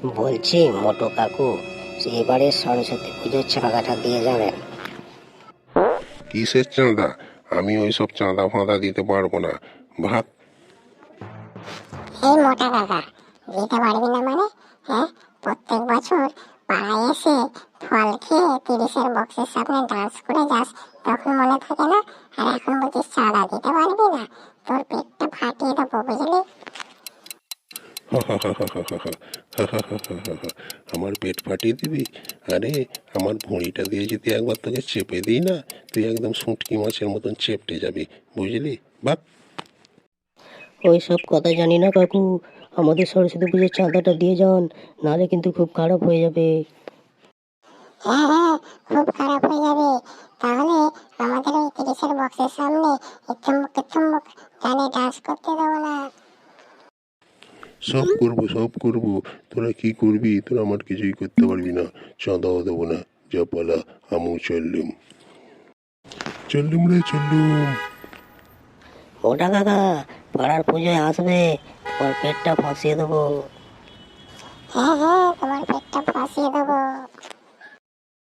বলছি মোটু কাকু, এবারে সরস্বতী পুজোর চাঁদাটা দিয়ে যাবেন। কিসের চাঁদা? আমি ওইসব চাঁদা ফাঁদা দিতে পারবো না। ভাত। এই মোটা কাকা, দিতে পারবি না মানে? হ্যাঁ, প্রত্যেক বছর পাড়ায় এসে ফল খেয়ে 30-এর বক্সের সামনে ডান্স করে যাস, তখন মনে থাকে না? আর এখন বলছিস চাঁদা দিতে পারবি না? তোর পেটটা ফাটিয়ে দেবো, বুঝলি? আমার পেট ফাটিয়ে দিবি? আরে, আমার ভুঁড়িটা দিয়ে যদি একবার তোকে চেপে দিই না, তুই একদম শুঁটকি মাছের মতন চেপটে যাবি, বুঝলি? বাপ। ওই সব কথা জানি না কাকু, আমাদের সরস্বতী পুজোর চাঁদাটা দিয়ে যান, নাহলে কিন্তু খুব খারাপ হয়ে যাবে। হ্যাঁ হ্যাঁ, খুব খারাপ হয়ে যাবে। তাহলে আমাদের ওই 30-এর বক্সের সামনে থুম্বক গানে ডান্স করতে দেবো না। সব করবো, সব করবো। তোরা কি করবি? তোরা আমার কিছুই করতে পারবি না। চাঁদাও দেবো না। যা পালা, আমু চললুম। চললুম রে, চললুম। মোটা কাকা, পাড়ার পুজোয় আসবে, তোমার পেটটা ফাঁসিয়ে দেবো। হ্যাঁ হ্যাঁ, তোমার পেটটা ফাঁসিয়ে দেবো।